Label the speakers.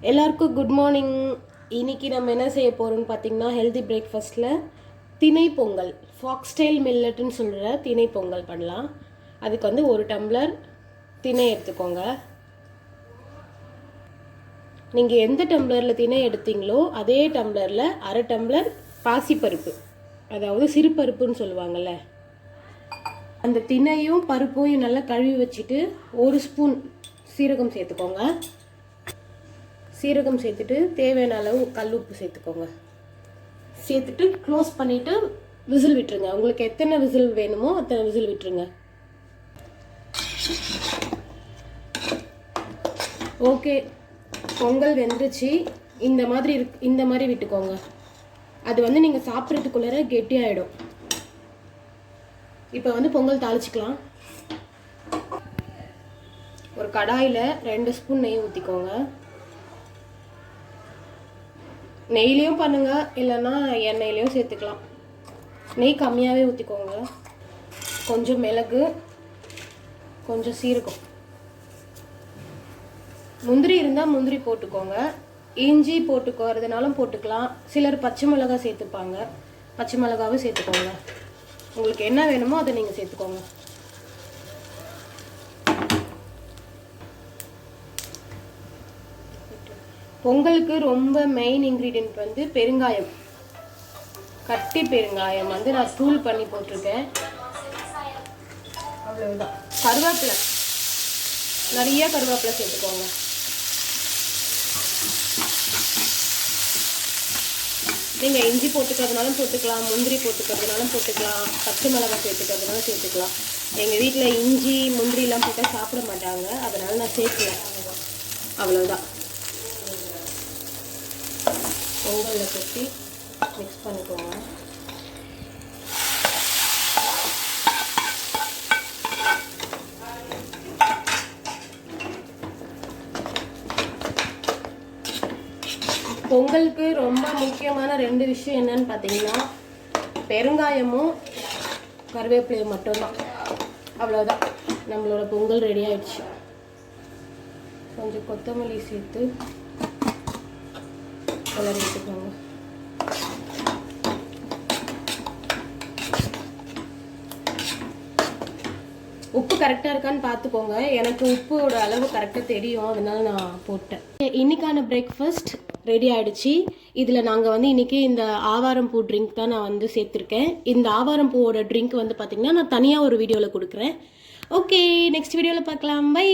Speaker 1: எல்லாருக்கும் good morning. இன்றைக்கி நம்ம என்ன செய்ய போகிறோம்னு பார்த்திங்கன்னா ஹெல்தி பிரேக்ஃபாஸ்ட்டில் திணை பொங்கல், ஃபாக்ஸ்டைல் மில்லட்டுன்னு சொல்கிற திணை பொங்கல் பண்ணலாம். அதுக்கு வந்து 1 டம்ளர் திணை எடுத்துக்கோங்க. நீங்கள் எந்த டம்ளரில் திணை எடுத்தீங்களோ அதே டம்ளரில் 1/2 டம்ளர் பாசிப்பருப்பு, அதாவது சிறுபருப்புன்னு சொல்லுவாங்கள்ல, அந்த திணையும் பருப்பையும் நல்லா கழுவி வச்சுட்டு 1 ஸ்பூன் சீரகம் சேர்த்துக்கோங்க. சீரகம் சேர்த்துட்டு தேவையான அளவு கல் உப்பு சேர்த்துக்கோங்க. சேர்த்துட்டு க்ளோஸ் பண்ணிவிட்டு விசில் விட்டுருங்க. உங்களுக்கு எத்தனை விசில் வேணுமோ அத்தனை விசில் விட்டுருங்க. ஓகே, பொங்கல் வெந்துருச்சு. இந்த மாதிரி விட்டுக்கோங்க. அது வந்து நீங்கள் சாப்பிட்றதுக்குள்ளே கெட்டியாயிடும். இப்போ வந்து பொங்கல் தாளிச்சிக்கலாம். ஒரு கடாயில் 2 ஸ்பூன் நெய் ஊற்றிக்கோங்க. நெய்லேயும் பண்ணுங்கள், இல்லைன்னா எண்ணெயிலையும் சேர்த்துக்கலாம். நெய் கம்மியாகவே ஊற்றிக்கோங்க. கொஞ்சம் மிளகு, கொஞ்சம் சீரகம், முந்திரி இருந்தால் முந்திரி போட்டுக்கோங்க. இஞ்சி போட்டுக்கிறதுனாலும் போட்டுக்கலாம். சிலர் பச்சை மிளகாய் சேர்த்துப்பாங்க, பச்சை மிளகாவும் சேர்த்துக்கோங்க. உங்களுக்கு என்ன வேணுமோ அதை நீங்கள் சேர்த்துக்கோங்க. பொங்கலுக்கு ரொம்ப மெயின் இன்க்ரீடியன்ட் வந்து பெருங்காயம். கட்டி பெருங்காயம் வந்து நான் தூள் பண்ணி போட்டிருக்கேன். அவ்வளவுதான். கருவேப்பிலை, நிறைய கருவேப்பிலை சேர்த்துக்கோங்க. நீங்கள் இஞ்சி போட்டுக்கிறதுனாலும் போட்டுக்கலாம், முந்திரி போட்டுக்கிறதுனாலும் போட்டுக்கலாம், பச்சை மிளகாய் சேர்த்துக்கிறதுனாலும் சேர்த்துக்கலாம். எங்கள் வீட்டில் இஞ்சி முந்திரிலாம் போட்டால் சாப்பிட மாட்டாங்க, அதனால் நான் சேர்க்கல. அவ்வளோதான். பொங்கலில் கொட்டி மிக்ஸ் பண்ணிக்கோங்க. பொங்கலுக்கு ரொம்ப முக்கியமான 2 விஷயம் என்னன்னு பார்த்தீங்கன்னா பெருங்காயமும் கருவேப்பிலையும் மட்டும்தான். அவ்வளோதான், நம்மளோட பொங்கல் ரெடி ஆயிடுச்சு. கொஞ்சம் கொத்தமல்லி சேர்த்து கலரி எடுத்துக்கோங்க. உப்பு கரெக்டாக இருக்கான்னு பார்த்துக்கோங்க. எனக்கு உப்போட அளவு கரெக்டாக தெரியும், அதனால நான் போட்டேன். இன்னைக்கான பிரேக்ஃபாஸ்ட் ரெடி ஆகிடுச்சு. இதில் நாங்கள் வந்து இன்றைக்கி இந்த ஆவாரம் பூ ட்ரிங்க் தான் நான் வந்து சேர்த்துருக்கேன். இந்த ஆவாரம் பூவோட ட்ரிங்க் வந்து பார்த்திங்கன்னா நான் தனியாக ஒரு வீடியோவில் கொடுக்குறேன். ஓகே, நெக்ஸ்ட் வீடியோவில் பார்க்கலாம். பை.